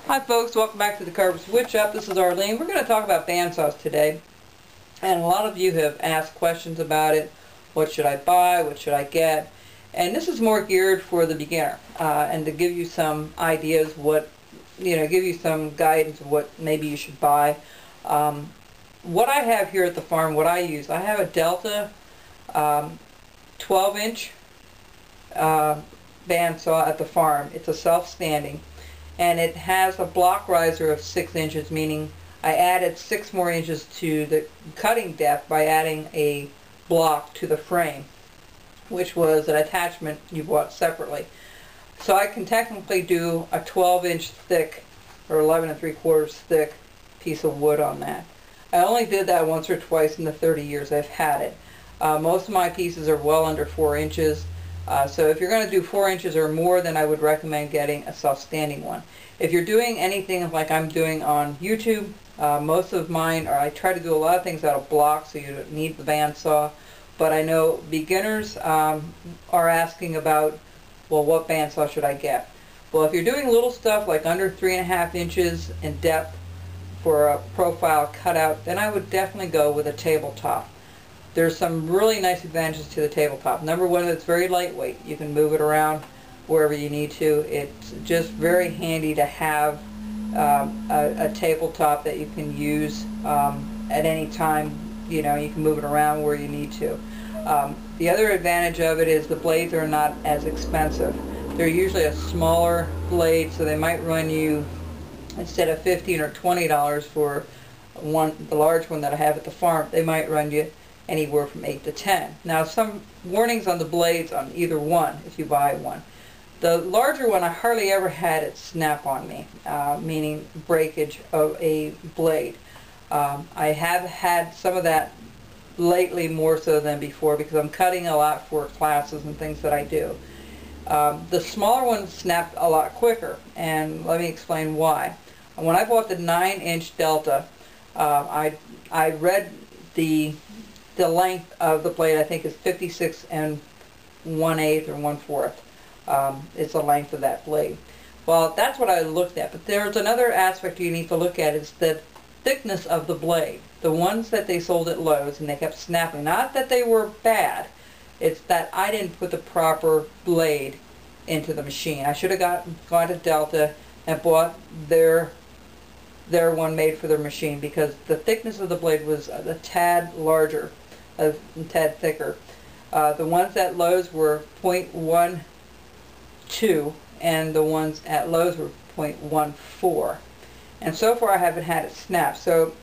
Hi folks, welcome back to the Carver Switch Up. This is Arlene. We're going to talk about bandsaws today. And a lot of you have asked questions about it. What should I buy? What should I get? And this is more geared for the beginner and to give you some ideas give you some guidance of what maybe you should buy. What I have here at the farm, what I use, I have a Delta 12-inch bandsaw at the farm. It's a self-standing. And it has a block riser of 6 inches, meaning I added 6 more inches to the cutting depth by adding a block to the frame, which was an attachment you bought separately. So I can technically do a 12-inch thick or 11 3/4 thick piece of wood on that. I only did that once or twice in the 30 years I've had it. Most of my pieces are well under 4 inches. So if you're going to do 4 inches or more, then I would recommend getting a self-standing one. If you're doing anything like I'm doing on YouTube, most of mine I try to do a lot of things out of blocks, so you don't need the bandsaw. But I know beginners are asking about, well, what bandsaw should I get? Well, if you're doing little stuff like under 3.5 inches in depth for a profile cutout, then I would definitely go with a tabletop. There's some really nice advantages to the tabletop. Number one, it's very lightweight. You can move it around wherever you need to. It's just very handy to have a tabletop that you can use at any time. You know, you can move it around where you need to. The other advantage of it is the blades are not as expensive. They're usually a smaller blade, so they might run you, instead of $15 or $20 for the large one that I have at the farm, they might run you anywhere from 8 to 10. Now, some warnings on the blades on either one if you buy one. The larger one, I hardly ever had it snap on me, meaning breakage of a blade. I have had some of that lately, more so than before, because I'm cutting a lot for classes and things that I do. The smaller one snapped a lot quicker, and let me explain why. When I bought the 9-inch Delta, I read the length of the blade, I think, is 56 1/8 or 1/4. It's the length of that blade. Well, that's what I looked at. But there's another aspect you need to look at, is the thickness of the blade. The ones that they sold at Lowe's, and they kept snapping. Not that they were bad. It's that I didn't put the proper blade into the machine. I should have gone to Delta and bought their one made for their machine, because the thickness of the blade was a tad larger, a tad thicker. The ones at Lowe's were 0.12 and the ones at Lowe's were 0.14. And so far I haven't had it snap. So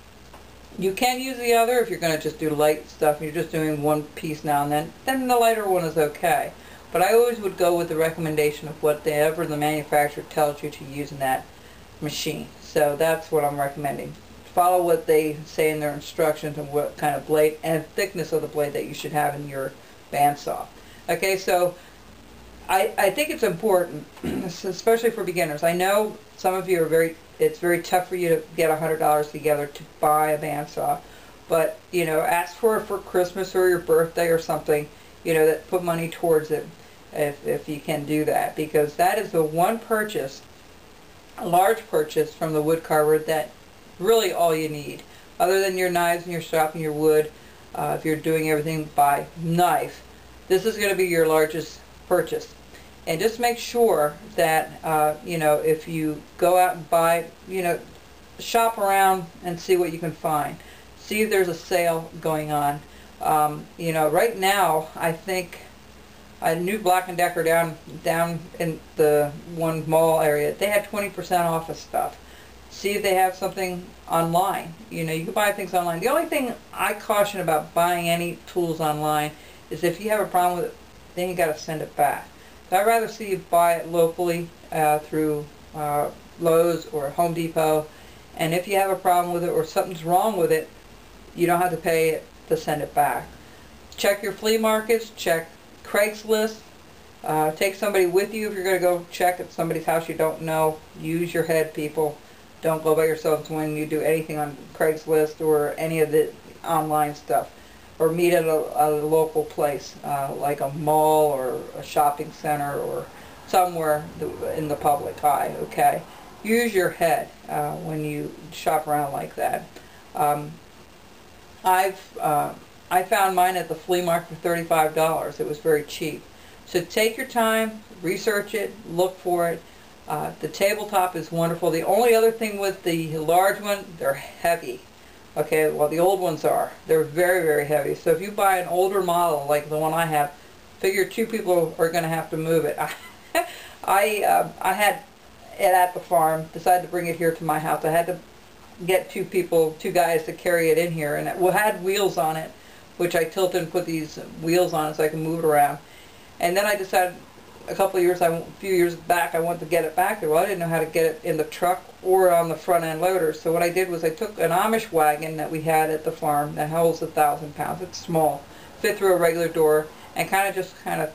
you can use the other if you're going to just do light stuff and you're just doing one piece now and then the lighter one is okay. But I always would go with the recommendation of whatever the manufacturer tells you to use in that machine. So that's what I'm recommending. Follow what they say in their instructions and what kind of blade and thickness of the blade that you should have in your bandsaw. Okay, so I think it's important, especially for beginners. I know some of you it's very tough for you to get $100 together to buy a bandsaw, but you know, ask for it for Christmas or your birthday or something. You know, that put money towards it if you can do that, because that is the one purchase, a large purchase from the wood carver, that really all you need, other than your knives and your shop and your wood. If you're doing everything by knife, this is going to be your largest purchase. And just make sure that you know, if you go out and buy, you know, shop around and see what you can find. See if there's a sale going on. You know, right now I think a new Black & Decker down in the one mall area, they had 20% off of stuff. See if they have something online. You know, you can buy things online. The only thing I caution about buying any tools online is if you have a problem with it, then you got to send it back. So I'd rather see you buy it locally through Lowe's or Home Depot, and if you have a problem with it or something's wrong with it, you don't have to pay it to send it back. Check your flea markets, check Craigslist. Take somebody with you if you're going to go check at somebody's house you don't know. Use your head, people. Don't go by yourselves when you do anything on Craigslist or any of the online stuff. Or meet at a local place, like a mall or a shopping center or somewhere in the public eye, okay? use your head when you shop around like that. Um, I found mine at the flea market for $35. It was very cheap. So take your time, research it, look for it. The tabletop is wonderful. The only other thing with the large one, they're heavy. Okay, well the old ones are. They're very, very heavy. So if you buy an older model like the one I have, figure 2 people are going to have to move it. I had it at the farm, decided to bring it here to my house. I had to get 2 guys to carry it in here, and it had wheels on it, which I tilted and put these wheels on it so I can move it around. And then I decided a few years back I wanted to get it back there. Well, I didn't know how to get it in the truck or on the front end loader. So what I did was I took an Amish wagon that we had at the farm that holds 1,000 pounds. It's small, fit through a regular door, and kind of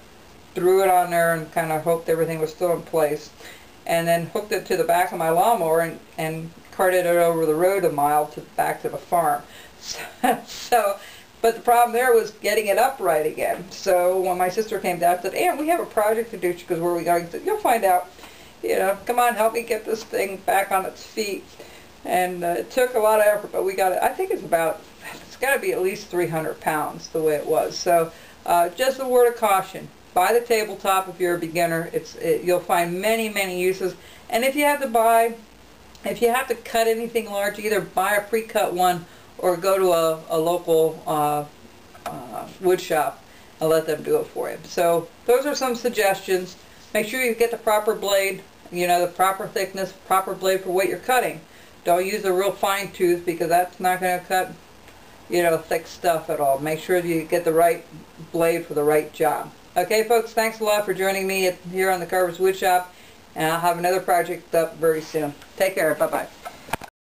threw it on there and kind of hoped everything was still in place. And then hooked it to the back of my lawnmower and carted it over the road a mile back to the farm. But the problem there was getting it upright again. So when my sister came down, I said, "Ann, we have a project to do." She goes, "Where are we going?" I said, "You'll find out. Come on, help me get this thing back on its feet." And it took a lot of effort, but we got it. I think it's got to be at least 300 pounds the way it was. So just a word of caution. Buy the tabletop if you're a beginner. You'll find many, many uses. And if you have to cut anything large, either buy a pre-cut one or go to a local wood shop and let them do it for you. So those are some suggestions. Make sure you get the proper blade, the proper thickness, proper blade for what you're cutting. Don't use a real fine tooth because that's not going to cut, thick stuff at all. Make sure you get the right blade for the right job. Okay, folks, thanks a lot for joining me here on the Carver's Wood Shop, and I'll have another project up very soon. Take care. Bye-bye.